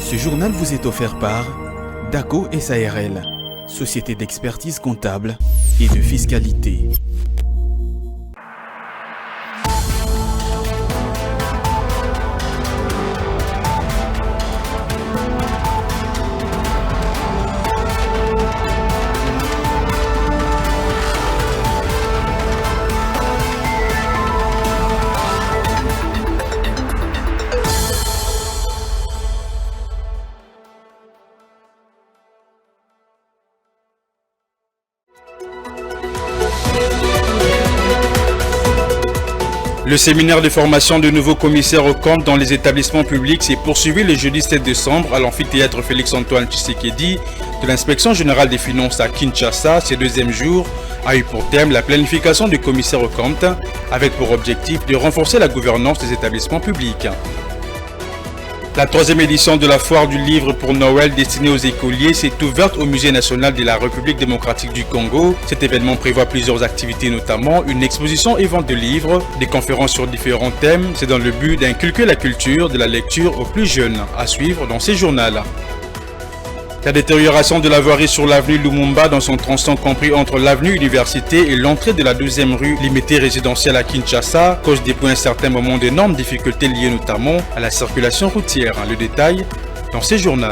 Ce journal vous est offert par DACO SARL, société d'expertise comptable et de fiscalité. Le séminaire de formation de nouveaux commissaires aux comptes dans les établissements publics s'est poursuivi le jeudi 7 décembre à l'amphithéâtre Félix-Antoine Tshisekedi de l'Inspection générale des finances à Kinshasa. Ce deuxième jour a eu pour thème la planification du commissaire aux comptes avec pour objectif de renforcer la gouvernance des établissements publics. La troisième édition de la foire du livre pour Noël destinée aux écoliers s'est ouverte au Musée national de la République démocratique du Congo. Cet événement prévoit plusieurs activités, notamment une exposition et vente de livres, des conférences sur différents thèmes. C'est dans le but d'inculquer la culture de la lecture aux plus jeunes, à suivre dans ces journaux. La détérioration de la voirie sur l'avenue Lumumba dans son tronçon compris entre l'avenue Université et l'entrée de la deuxième rue limitée résidentielle à Kinshasa cause depuis un certain moment d'énormes difficultés liées notamment à la circulation routière. Le détail dans ces journaux.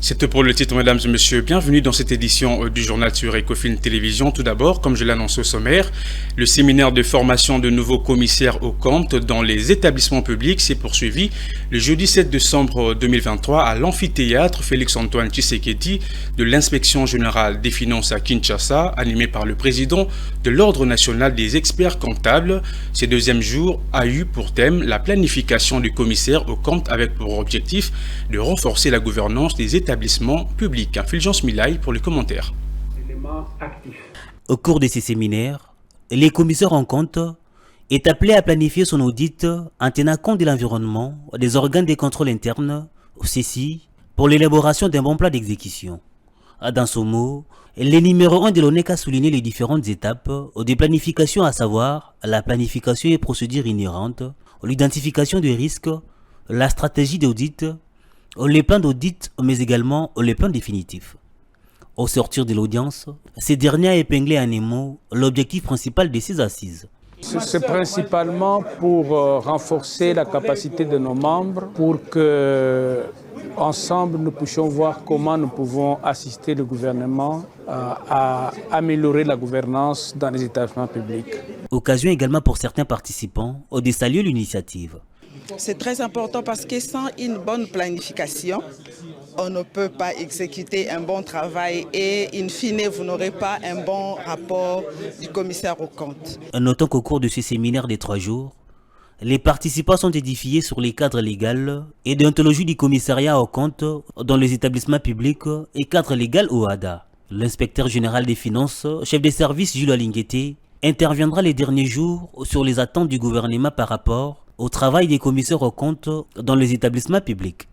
C'est tout pour le titre, mesdames et messieurs. Bienvenue dans cette édition du journal sur Ecofilm Télévision. Tout d'abord, comme je l'annonce au sommaire, le séminaire de formation de nouveaux commissaires aux comptes dans les établissements publics s'est poursuivi le jeudi 7 décembre 2023 à l'amphithéâtre Félix-Antoine Tshisekedi de l'Inspection générale des finances à Kinshasa, animé par le président de l'Ordre national des experts comptables. Ce deuxième jour a eu pour thème la planification du commissaire aux comptes avec pour objectif de renforcer la gouvernance des établissements public. Fulgence Milaï pour les commentaires. Au cours de ces séminaires, les commissaires en compte est appelé à planifier son audit en tenant compte de l'environnement, des organes de contrôle interne, ceci pour l'élaboration d'un bon plan d'exécution. Dans ce mot, les numéros 1 de l'ONEC a souligné les différentes étapes de planification, à savoir la planification et procédures inhérentes, l'identification des risques, la stratégie d'audit, les plans d'audit, mais également les plans définitifs. Au sortir de l'audience, ces derniers a épinglé en un mot l'objectif principal de ces assises. C'est principalement pour renforcer la capacité de nos membres, pour que ensemble nous puissions voir comment nous pouvons assister le gouvernement à améliorer la gouvernance dans les établissements publics. Occasion également pour certains participants de saluer l'initiative. C'est très important parce que sans une bonne planification, on ne peut pas exécuter un bon travail et in fine, vous n'aurez pas un bon rapport du commissaire aux comptes. Notons qu'au cours de ce séminaire de 3 jours, les participants sont édifiés sur les cadres légaux et déontologie du commissariat aux comptes dans les établissements publics et cadre légal au ADA. L'inspecteur général des finances, chef des services Jules Alingueté, interviendra les derniers jours sur les attentes du gouvernement par rapport au travail des commissaires aux comptes dans les établissements publics.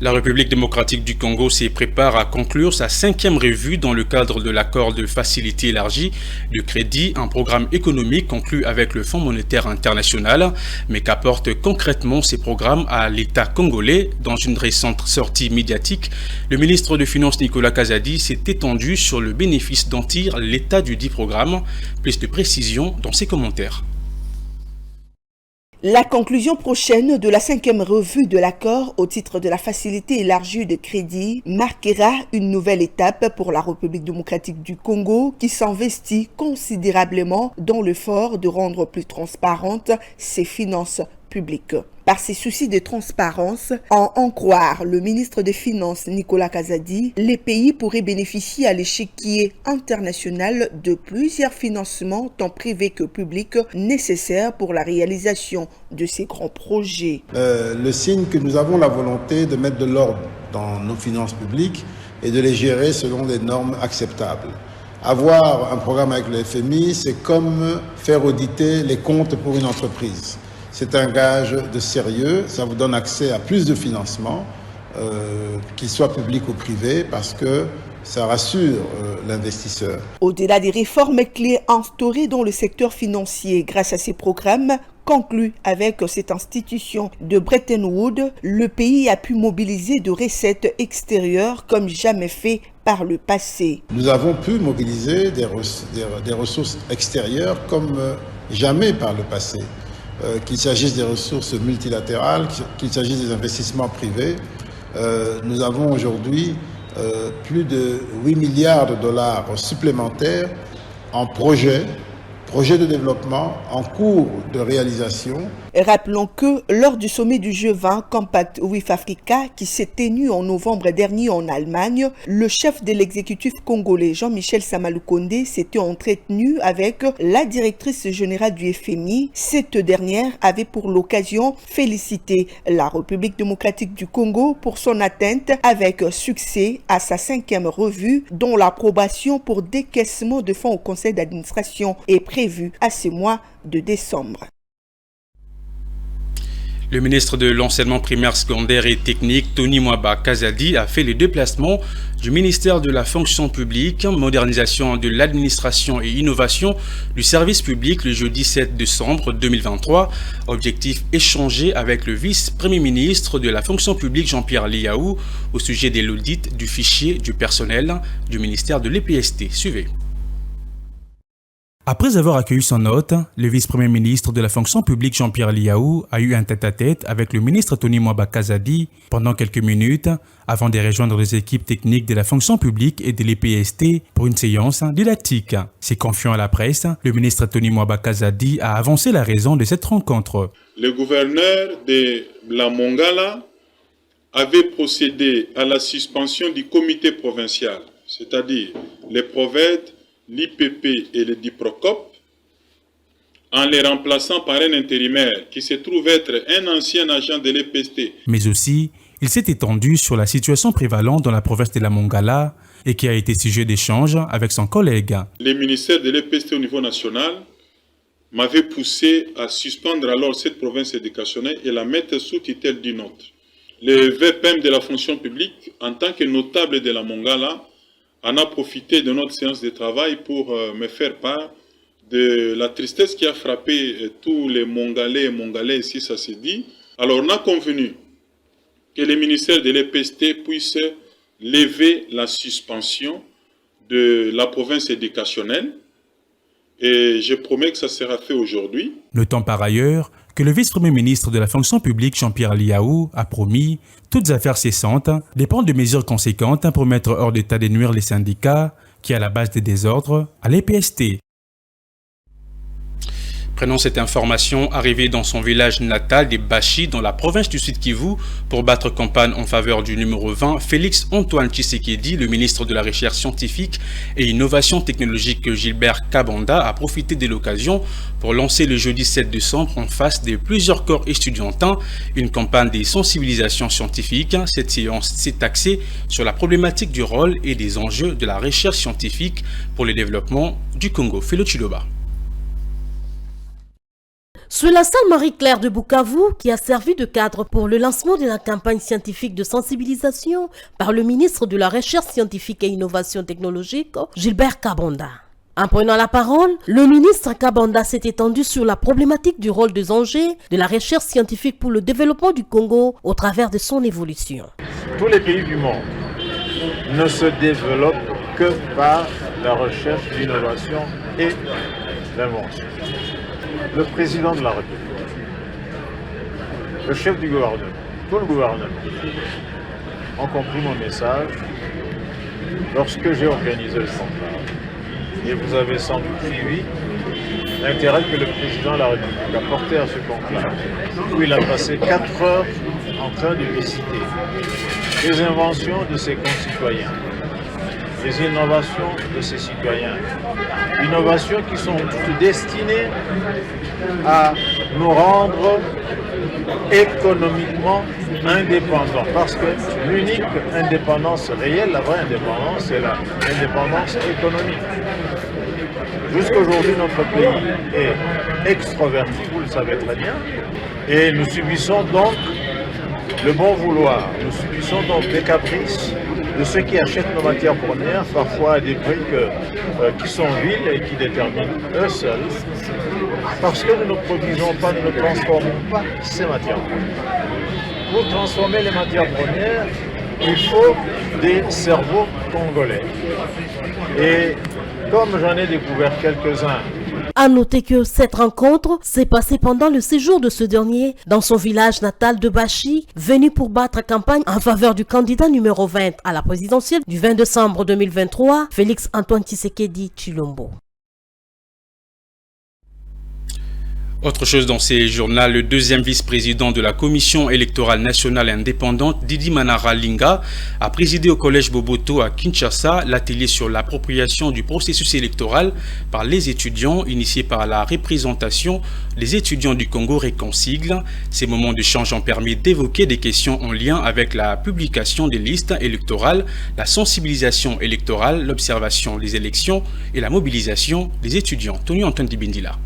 La République démocratique du Congo se prépare à conclure sa 5e revue dans le cadre de l'accord de facilité élargie de crédit, un programme économique conclu avec le Fonds monétaire international, mais qu'apporte concrètement ces programmes à l'État congolais. Dans une récente sortie médiatique, le ministre des Finances Nicolas Kazadi s'est étendu sur le bénéfice dont tire l'État du dit programme. Plus de précisions dans ses commentaires. La conclusion prochaine de la 5e revue de l'accord au titre de la facilité élargie de crédit marquera une nouvelle étape pour la République démocratique du Congo qui s'investit considérablement dans l'effort de rendre plus transparentes ses finances publiques. Par ses soucis de transparence, en croire le ministre des Finances Nicolas Kazadi, les pays pourraient bénéficier à l'échiquier international de plusieurs financements tant privés que publics nécessaires pour la réalisation de ces grands projets. Le signe que nous avons la volonté de mettre de l'ordre dans nos finances publiques et de les gérer selon des normes acceptables. Avoir un programme avec le FMI, c'est comme faire auditer les comptes pour une entreprise. C'est un gage de sérieux, ça vous donne accès à plus de financement, qu'ils soient publics ou privés, parce que Ça rassure l'investisseur. Au-delà des réformes clés instaurées dans le secteur financier grâce à ces programmes, conclus avec cette institution de Bretton Woods, le pays a pu mobiliser de recettes extérieures comme jamais fait par le passé. Nous avons pu mobiliser des ressources extérieures comme jamais par le passé. Qu'il s'agisse des ressources multilatérales, qu'il s'agisse des investissements privés, nous avons aujourd'hui plus de 8 milliards de dollars supplémentaires en projets de développement en cours de réalisation. Rappelons que lors du sommet du G20 Compact with Africa qui s'est tenu en novembre dernier en Allemagne, le chef de l'exécutif congolais Jean-Michel Samalukonde s'était entretenu avec la directrice générale du FMI. Cette dernière avait pour l'occasion félicité la République démocratique du Congo pour son atteinte avec succès à sa 5e revue dont l'approbation pour décaissement de fonds au conseil d'administration est prévue à ce mois de décembre. Le ministre de l'Enseignement primaire, secondaire et technique, Tony Mwaba Kazadi, a fait le déplacement du ministère de la Fonction publique, modernisation de l'administration et innovation du service public le jeudi 7 décembre 2023. Objectif échanger avec le vice-premier ministre de la Fonction publique, Jean-Pierre Liaou, au sujet de l'audit du fichier du personnel du ministère de l'EPST. Suivez. Après avoir accueilli son hôte, le vice-premier ministre de la fonction publique Jean-Pierre Liaou a eu un tête-à-tête avec le ministre Tony Mwaba Kazadi pendant quelques minutes avant de rejoindre les équipes techniques de la fonction publique et de l'EPST pour une séance didactique. Se confiant à la presse, le ministre Tony Mwaba Kazadi a avancé la raison de cette rencontre. Le gouverneur de la Mongala avait procédé à la suspension du comité provincial, c'est-à-dire les prophètes, l'IPP et le DIPROCOP, en les remplaçant par un intérimaire qui se trouve être un ancien agent de l'EPST. Mais aussi, il s'est étendu sur la situation prévalente dans la province de la Mongala et qui a été sujet d'échange avec son collègue. Le ministère de l'EPST au niveau national m'avait poussé à suspendre alors cette province éducationnelle et la mettre sous tutelle d'une autre. Le VPM de la fonction publique, en tant que notable de la Mongala, en a profité de notre séance de travail pour me faire part de la tristesse qui a frappé tous les Mongalais et Mongalais, si ça se dit. Alors on a convenu que le ministère de l'EPST puisse lever la suspension de la province éducationnelle et je promets que ça sera fait aujourd'hui. Notons par ailleurs que le vice-premier ministre de la fonction publique Jean-Pierre Liaou a promis, toutes affaires cessantes, de prendre des mesures conséquentes pour mettre hors d'état de nuire les syndicats qui est à la base des désordres à l'EPST. Prenons cette information, arrivé dans son village natal des Bachi, dans la province du Sud-Kivu, pour battre campagne en faveur du numéro 20, Félix Antoine Tshisekedi, le ministre de la Recherche scientifique et innovation technologique Gilbert Kabanda, a profité de l'occasion pour lancer le jeudi 7 décembre en face de plusieurs corps estudiantins une campagne de sensibilisation scientifique. Cette séance s'est axée sur la problématique du rôle et des enjeux de la recherche scientifique pour le développement du Congo. Philo Chiloba. Sur la salle Marie-Claire de Bukavu, qui a servi de cadre pour le lancement de la campagne scientifique de sensibilisation par le ministre de la Recherche scientifique et innovation technologique, Gilbert Kabanda. En prenant la parole, le ministre Kabanda s'est étendu sur la problématique du rôle des enjeux de la recherche scientifique pour le développement du Congo au travers de son évolution. Tous les pays du monde ne se développent que par la recherche, l'innovation et l'invention. Le président de la République, le chef du gouvernement, tout le gouvernement ont compris mon message lorsque j'ai organisé le conclave. Et vous avez sans doute suivi l'intérêt que le président de la République a porté à ce conclave, où il a passé 4 heures en train de visiter les inventions de ses concitoyens, les innovations de ses citoyens, innovations qui sont toutes destinées à nous rendre économiquement indépendants, parce que l'unique indépendance réelle, la vraie indépendance, c'est l'indépendance économique. Jusqu'aujourd'hui, notre pays est extroverti, vous le savez très bien, et nous subissons donc le bon vouloir, nous subissons donc des caprices de ceux qui achètent nos matières premières, parfois à des prix qui sont vils et qui déterminent eux seuls. Parce que nous ne produisons pas, nous ne transformons pas ces matières premières. Pour transformer les matières premières, il faut des cerveaux congolais. Et comme j'en ai découvert quelques-uns. À noter que cette rencontre s'est passée pendant le séjour de ce dernier dans son village natal de Bachi, venu pour battre campagne en faveur du candidat numéro 20 à la présidentielle du 20 décembre 2023, Félix Antoine Tshisekedi Tshilombo. Autre chose dans ces journaux, le deuxième vice-président de la Commission électorale nationale indépendante, Didi Manara Linga, a présidé au collège Boboto à Kinshasa l'atelier sur l'appropriation du processus électoral par les étudiants, initié par la représentation des étudiants du Congo Réconcigle. Ces moments d'échange ont permis d'évoquer des questions en lien avec la publication des listes électorales, la sensibilisation électorale, l'observation des élections et la mobilisation des étudiants. Tony Antoine Dibindila.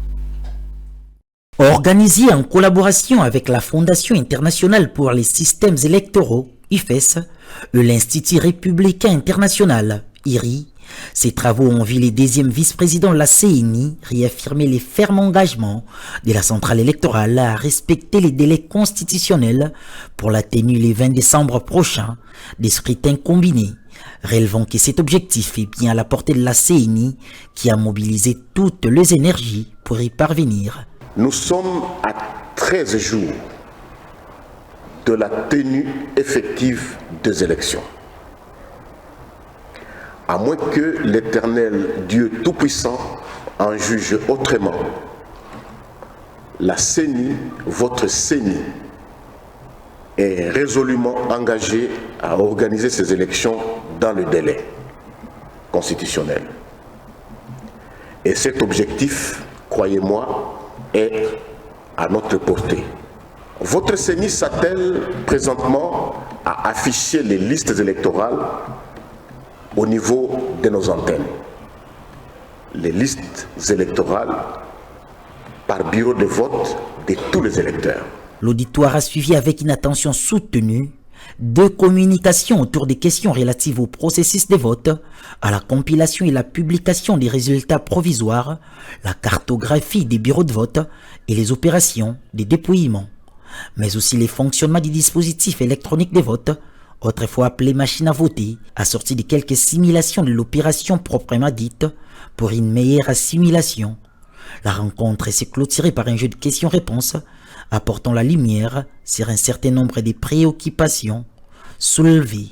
Organisé en collaboration avec la Fondation internationale pour les systèmes électoraux, IFES, et l'Institut républicain international, IRI, ces travaux ont vu les deuxièmes vice-présidents de la CENI réaffirmer les fermes engagements de la centrale électorale à respecter les délais constitutionnels pour la tenue le 20 décembre prochain des scrutins combinés, relevant que cet objectif est bien à la portée de la CENI qui a mobilisé toutes les énergies pour y parvenir. Nous sommes à 13 jours de la tenue effective des élections. À moins que l'Éternel Dieu Tout-Puissant en juge autrement, la CENI, votre CENI, est résolument engagée à organiser ces élections dans le délai constitutionnel. Et cet objectif, croyez-moi, est à notre portée. Votre CENI s'attelle présentement à afficher les listes électorales au niveau de nos antennes. Les listes électorales par bureau de vote de tous les électeurs. L'auditoire a suivi avec une attention soutenue deux communications autour des questions relatives au processus de vote, à la compilation et la publication des résultats provisoires, la cartographie des bureaux de vote et les opérations de dépouillement, mais aussi les fonctionnements du dispositif électronique de vote, autrefois appelé machine à voter, assorti de quelques simulations de l'opération proprement dite pour une meilleure assimilation. La rencontre s'est clôturée par un jeu de questions-réponses apportant la lumière sur un certain nombre de préoccupations soulevées.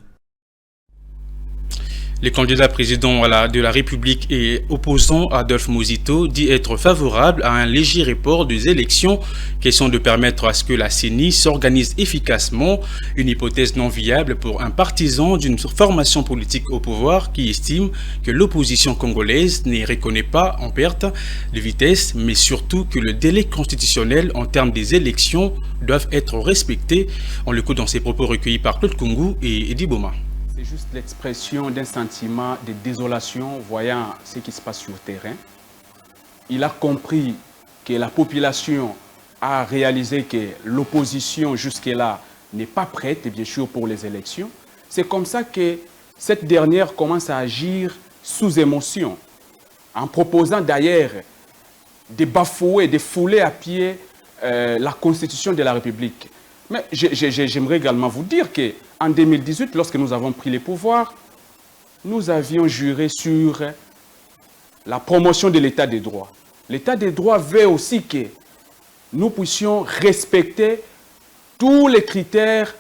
Le candidat président de la République et opposant Adolphe Muzito dit être favorable à un léger report des élections, question de permettre à ce que la CENI s'organise efficacement, une hypothèse non viable pour un partisan d'une formation politique au pouvoir qui estime que l'opposition congolaise ne reconnaît pas en perte de vitesse, mais surtout que le délai constitutionnel en termes des élections doivent être respectés. On l'écoute dans ses propos recueillis par Claude Kungu et Edi Boma. C'est juste l'expression d'un sentiment de désolation voyant ce qui se passe sur le terrain. Il a compris que la population a réalisé que l'opposition jusque-là n'est pas prête, bien sûr, pour les élections. C'est comme ça que cette dernière commence à agir sous émotion, en proposant d'ailleurs de bafouer, de fouler à pied la Constitution de la République. Mais j'aimerais également vous dire qu'en 2018, lorsque nous avons pris les pouvoirs, nous avions juré sur la promotion de l'état des droits. L'état des droits veut aussi que nous puissions respecter tous les critères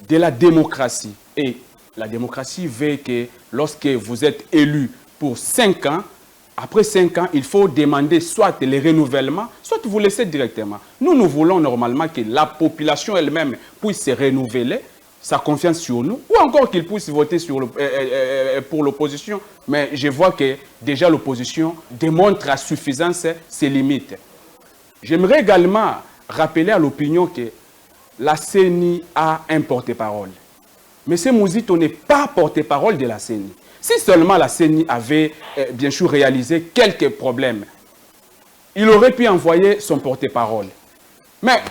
de la démocratie. Et la démocratie veut que lorsque vous êtes élu pour 5 ans, après 5 ans, il faut demander soit le renouvellement, soit vous laissez directement. Nous voulons normalement que la population elle-même puisse se renouveler, sa confiance sur nous, ou encore qu'il puisse voter pour l'opposition. Mais je vois que déjà l'opposition démontre à suffisance ses limites. J'aimerais également rappeler à l'opinion que la CENI a un porte-parole. Mais M. Muzito n'est pas porte-parole de la CENI. Si seulement la CENI avait bien sûr réalisé quelques problèmes, il aurait pu envoyer son porte-parole. Mais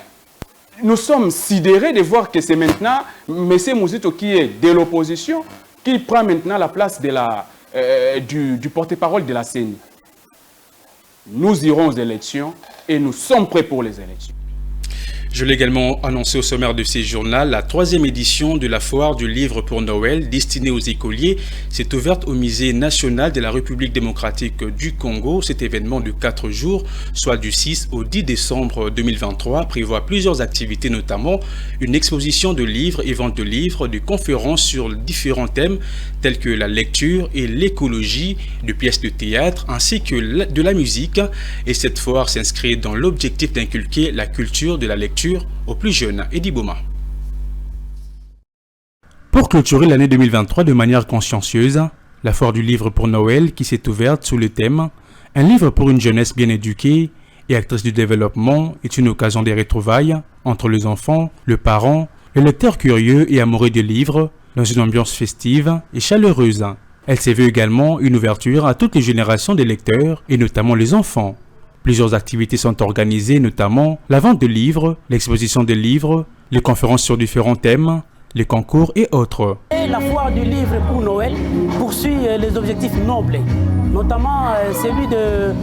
nous sommes sidérés de voir que c'est maintenant M. Muzito qui est de l'opposition qui prend maintenant la place du porte-parole de la CENI. Nous irons aux élections et nous sommes prêts pour les élections. Je l'ai également annoncé au sommaire de ces journaux, la 3e édition de la foire du livre pour Noël destinée aux écoliers s'est ouverte au musée national de la République démocratique du Congo. Cet événement de 4 jours, soit du 6 au 10 décembre 2023, prévoit plusieurs activités, notamment une exposition de livres et vente de livres, des conférences sur différents thèmes tels que la lecture et l'écologie, de pièces de théâtre ainsi que de la musique. Et cette foire s'inscrit dans l'objectif d'inculquer la culture de la lecture aux plus jeunes. Eddie Boma. Pour clôturer l'année 2023 de manière consciencieuse, la foire du livre pour Noël qui s'est ouverte sous le thème « Un livre pour une jeunesse bien éduquée et actrice du développement » est une occasion des retrouvailles entre les enfants, le parent, le lecteur curieux et amoureux des livres dans une ambiance festive et chaleureuse. Elle s'est vue également une ouverture à toutes les générations des lecteurs et notamment les enfants. Plusieurs activités sont organisées, notamment la vente de livres, l'exposition de livres, les conférences sur différents thèmes, les concours et autres. La foire du livre pour Noël poursuit les objectifs nobles, notamment celui de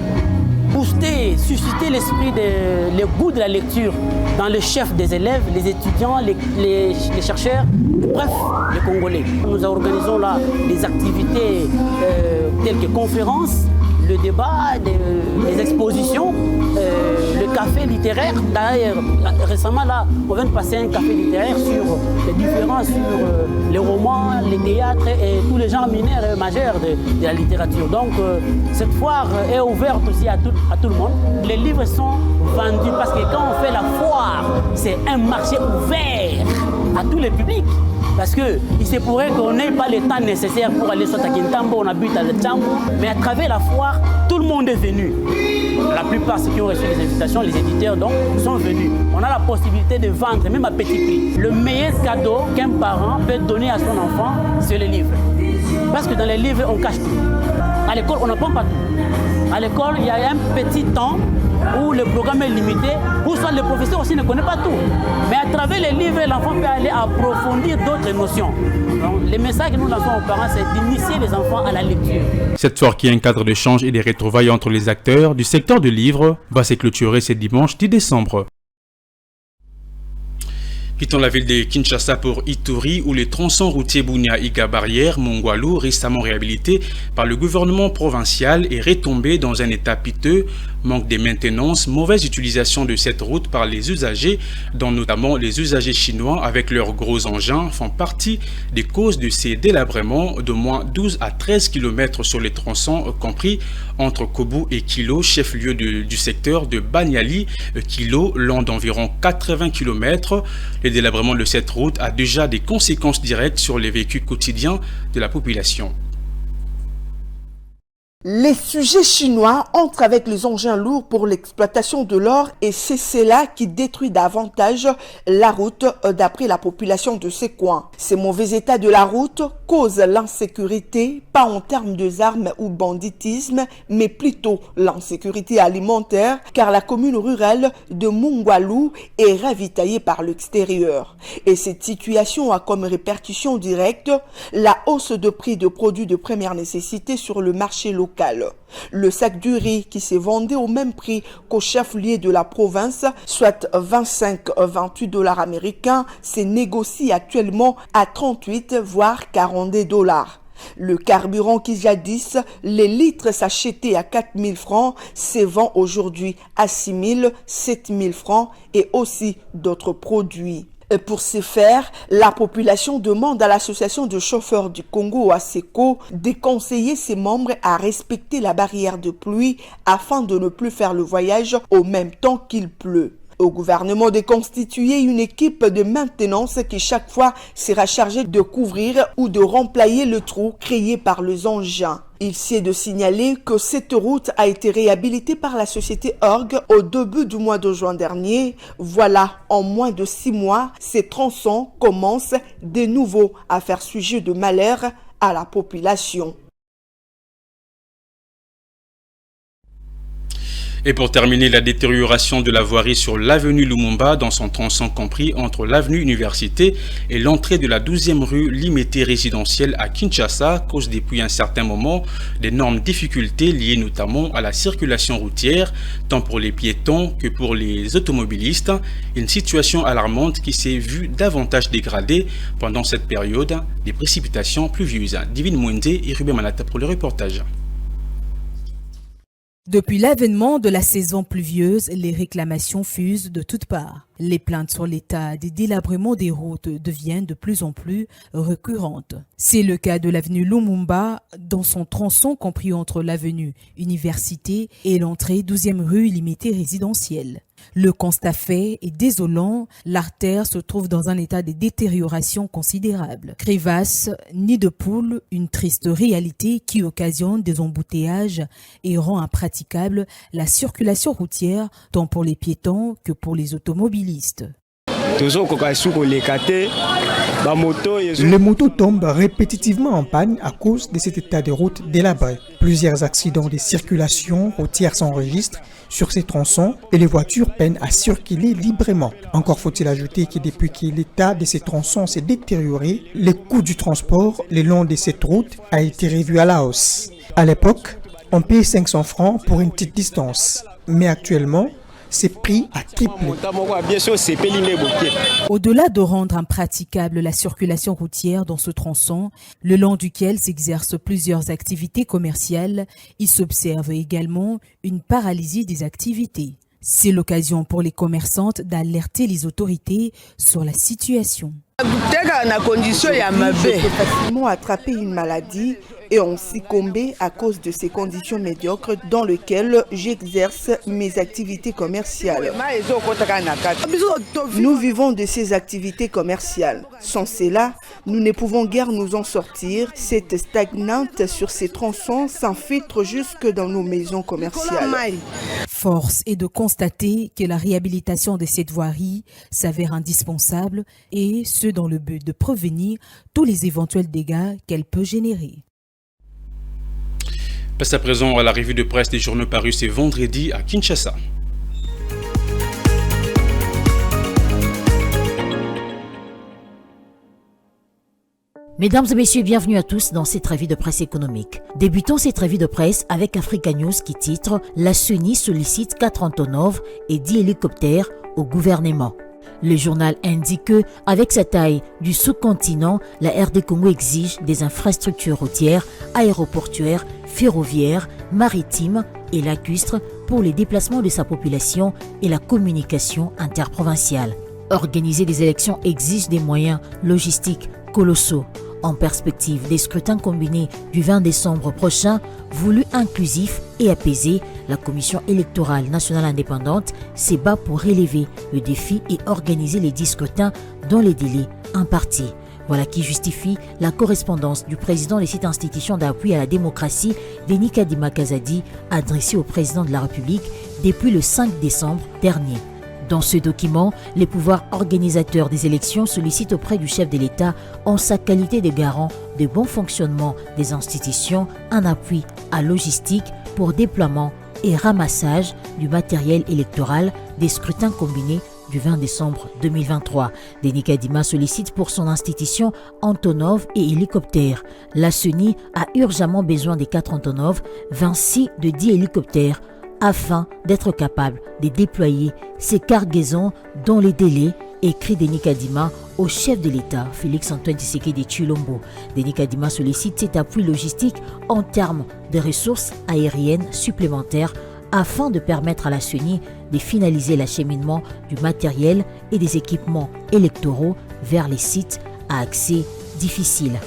booster, susciter l'esprit, le goût de la lecture dans le chef des élèves, les étudiants, les chercheurs, bref, les Congolais. Nous organisons là des activités telles que conférences, le débat, les expositions, le café littéraire. D'ailleurs, récemment, là, on vient de passer un café littéraire sur les différences, sur les romans, les théâtres et tous les genres mineurs et majeurs de la littérature. Donc, cette foire est ouverte aussi à tout le monde. Les livres sont vendus parce que quand on fait la foire, c'est un marché ouvert à tous les publics. Parce qu'il se pourrait qu'on n'ait pas le temps nécessaire pour aller sur Takintambo, on habite à Tchambo, mais à travers la foire, tout le monde est venu. La plupart, ceux qui ont reçu les invitations, les éditeurs donc, sont venus. On a la possibilité de vendre, même à petit prix. Le meilleur cadeau qu'un parent peut donner à son enfant, c'est les livres. Parce que dans les livres, on cache tout. À l'école, on n'apprend pas tout. À l'école, il y a un petit temps où le programme est limité, où soit le professeur aussi ne connaît pas tout. Mais à travers les livres, l'enfant peut aller approfondir d'autres notions. Donc, le message que nous lançons aux parents, c'est d'initier les enfants à la lecture. Cette foire qui est un cadre d'échange et des retrouvailles entre les acteurs du secteur du livre va se clôturer ce dimanche 10 décembre. Quittons la ville de Kinshasa pour Ituri, où le tronçon routier Bunia-Iga-Barrière Mongwalu, récemment réhabilité par le gouvernement provincial, est retombé dans un état piteux. Manque de maintenance, mauvaise utilisation de cette route par les usagers, dont notamment les usagers chinois avec leurs gros engins, font partie des causes de ces délabrements de moins 12 à 13 km sur les tronçons compris entre Kobu et Kilo, chef-lieu du secteur de Banyali. Kilo, long d'environ 80 km. Le délabrement de cette route a déjà des conséquences directes sur les vécus quotidiens de la population. Les sujets chinois entrent avec les engins lourds pour l'exploitation de l'or et c'est cela qui détruit davantage la route d'après la population de ces coins. Ces mauvais états de la route causent l'insécurité, pas en termes d'armes ou banditisme, mais plutôt l'insécurité alimentaire car la commune rurale de Mongwalu est ravitaillée par l'extérieur. Et cette situation a comme répercussion directe la hausse de prix de produits de première nécessité sur le marché local. Le sac du riz qui s'est vendu au même prix qu'au chef-lieu de la province, soit 25-28 $ américains, se négocie actuellement à 38 voire 42 $. Le carburant qui jadis, les litres s'achetaient à 4 000 francs, se vend aujourd'hui à 6 000, 7 000 francs et aussi d'autres produits. Pour ce faire, la population demande à l'association de chauffeurs du Congo, ASECO, de conseiller ses membres à respecter la barrière de pluie afin de ne plus faire le voyage au même temps qu'il pleut. Au gouvernement de constituer une équipe de maintenance qui chaque fois sera chargée de couvrir ou de remplacer le trou créé par les engins. Il s'est de signaler que cette route a été réhabilitée par la société Org au début du mois de juin dernier. Voilà, en moins de 6 mois, ces tronçons commencent de nouveau à faire sujet de malheur à la population. Et pour terminer, la détérioration de la voirie sur l'avenue Lumumba dans son tronçon compris entre l'avenue Université et l'entrée de la 12e rue limitée résidentielle à Kinshasa cause depuis un certain moment d'énormes difficultés liées notamment à la circulation routière, tant pour les piétons que pour les automobilistes. Une situation alarmante qui s'est vue davantage dégradée pendant cette période des précipitations pluvieuses. Divine Mwende et Ruben Manata pour le reportage. Depuis l'avènement de la saison pluvieuse, les réclamations fusent de toutes parts. Les plaintes sur l'état des délabrements des routes deviennent de plus en plus récurrentes. C'est le cas de l'avenue Lumumba, dans son tronçon compris entre l'avenue Université et l'entrée 12e rue limitée résidentielle. Le constat fait est désolant, l'artère se trouve dans un état de détérioration considérable. Crevasses, nids de poules, une triste réalité qui occasionne des embouteillages et rend impraticable la circulation routière tant pour les piétons que pour les automobilistes. Les motos tombent répétitivement en panne à cause de cet état de route délabré. Plusieurs accidents de circulation routière s'enregistrent sur ces tronçons et les voitures peinent à circuler librement. Encore faut-il ajouter que depuis que l'état de ces tronçons s'est détérioré, le coût du transport le long de cette route a été revu à la hausse. À l'époque, on payait 500 francs pour une petite distance, mais actuellement, ces prix a triplé. Au-delà de rendre impraticable la circulation routière dans ce tronçon, le long duquel s'exercent plusieurs activités commerciales, il s'observe également une paralysie des activités. C'est l'occasion pour les commerçantes d'alerter les autorités sur la situation. Je peux facilement attraper une maladie et ont succombé à cause de ces conditions médiocres dans lesquelles j'exerce mes activités commerciales. Nous vivons de ces activités commerciales. Sans cela, nous ne pouvons guère nous en sortir. Cette stagnante sur ces tronçons s'infiltre jusque dans nos maisons commerciales. Force est de constater que la réhabilitation de cette voirie s'avère indispensable et ce dans le but de prévenir tous les éventuels dégâts qu'elle peut générer. Passe à présent à la revue de presse des journaux parus ce vendredi à Kinshasa. Mesdames et messieurs, bienvenue à tous dans cette revue de presse économique. Débutons cette revue de presse avec Africa News qui titre « La CENI sollicite 4 Antonov et 10 hélicoptères au gouvernement ». Le journal indique que, avec sa taille du sous-continent, la RD Congo exige des infrastructures routières, aéroportuaires, ferroviaires, maritimes et lacustres pour les déplacements de sa population et la communication interprovinciale. Organiser des élections exige des moyens logistiques colossaux. En perspective des scrutins combinés du 20 décembre prochain, voulu inclusif et apaisé, la Commission électorale nationale indépendante s'est bat pour relever le défi et organiser les 10 scrutins dans les délais impartis. Voilà qui justifie la correspondance du président de cette institution d'appui à la démocratie, Denis Kadima Kazadi, adressée au président de la République depuis le 5 décembre dernier. Dans ce document, les pouvoirs organisateurs des élections sollicitent auprès du chef de l'État, en sa qualité de garant de bon fonctionnement des institutions, un appui à logistique pour déploiement et ramassage du matériel électoral des scrutins combinés du 20 décembre 2023. Denis Kadima sollicite pour son institution Antonov et hélicoptères. La CENI a urgemment besoin des 4 Antonov, 26 de 10 hélicoptères, afin d'être capable de déployer ces cargaisons dans les délais, écrit Denis Kadima au chef de l'État, Félix-Antoine Tshisekedi Tshilombo. Denis Kadima sollicite cet appui logistique en termes de ressources aériennes supplémentaires afin de permettre à la CENI de finaliser l'acheminement du matériel et des équipements électoraux vers les sites à accès difficile.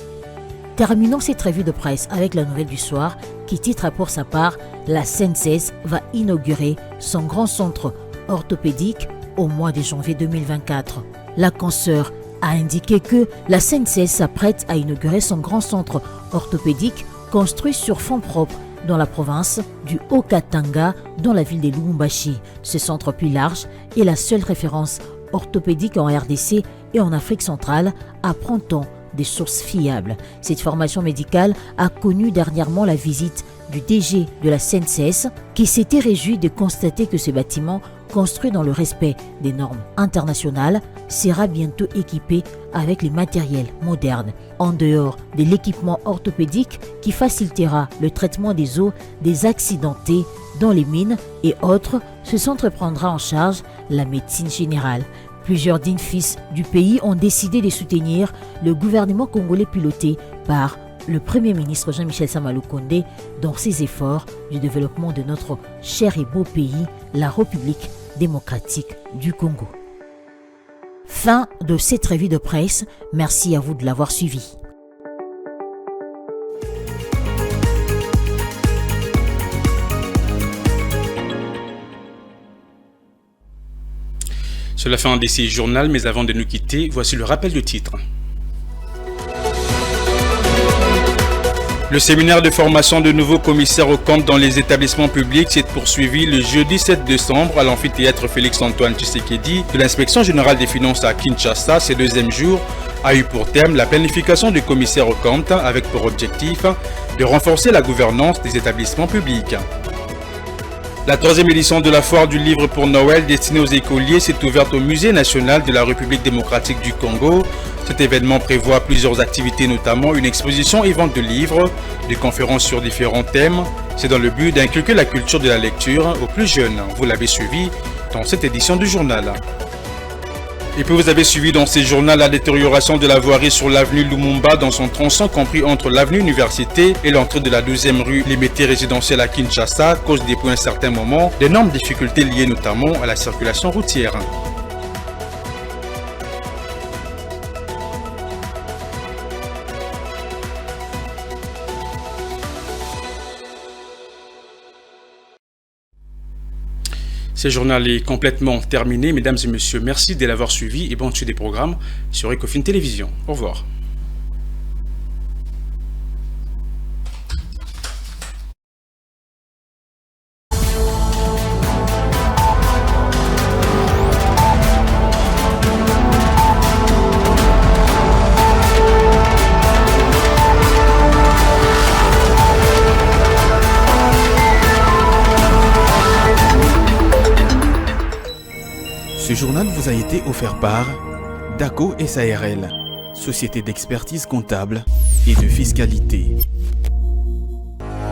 Terminons cette revue de presse avec la nouvelle du soir qui titre pour sa part « La CNCS va inaugurer son grand centre orthopédique au mois de janvier 2024 ». La consoeur a indiqué que la CNCS s'apprête à inaugurer son grand centre orthopédique construit sur fonds propres dans la province du Haut-Katanga, dans la ville de Lubumbashi. Ce centre plus large est la seule référence orthopédique en RDC et en Afrique centrale, apprend-on des sources fiables. Cette formation médicale a connu dernièrement la visite du DG de la CNCS qui s'était réjoui de constater que ce bâtiment, construit dans le respect des normes internationales, sera bientôt équipé avec les matériels modernes. En dehors de l'équipement orthopédique qui facilitera le traitement des os des accidentés dans les mines et autres, ce centre prendra en charge la médecine générale. Plusieurs dignes fils du pays ont décidé de soutenir le gouvernement congolais piloté par le Premier ministre Jean-Michel Sama Lukonde dans ses efforts du développement de notre cher et beau pays, la République démocratique du Congo. Fin de cette revue de presse. Merci à vous de l'avoir suivi. Cela fait un DC journal, mais avant de nous quitter, voici le rappel de titre. Le séminaire de formation de nouveaux commissaires aux comptes dans les établissements publics s'est poursuivi le jeudi 7 décembre à l'amphithéâtre Félix-Antoine Tshisekedi de l'inspection générale des finances à Kinshasa. Ce deuxième jour a eu pour thème la planification du commissaire aux comptes avec pour objectif de renforcer la gouvernance des établissements publics. La troisième édition de la foire du livre pour Noël destinée aux écoliers s'est ouverte au Musée national de la République démocratique du Congo. Cet événement prévoit plusieurs activités, notamment une exposition et vente de livres, des conférences sur différents thèmes. C'est dans le but d'inculquer la culture de la lecture aux plus jeunes. Vous l'avez suivi dans cette édition du journal. Et puis vous avez suivi dans ces journaux la détérioration de la voirie sur l'avenue Lumumba dans son tronçon compris entre l'avenue Université et l'entrée de la 12e rue Limité résidentielle à Kinshasa cause depuis un certain moment d'énormes difficultés liées notamment à la circulation routière. Ce journal est complètement terminé. Mesdames et messieurs, merci de l'avoir suivi et bonne suite des programmes sur Ecofin Télévision. Au revoir. Ce journal vous a été offert par DACO SARL, société d'expertise comptable et de fiscalité.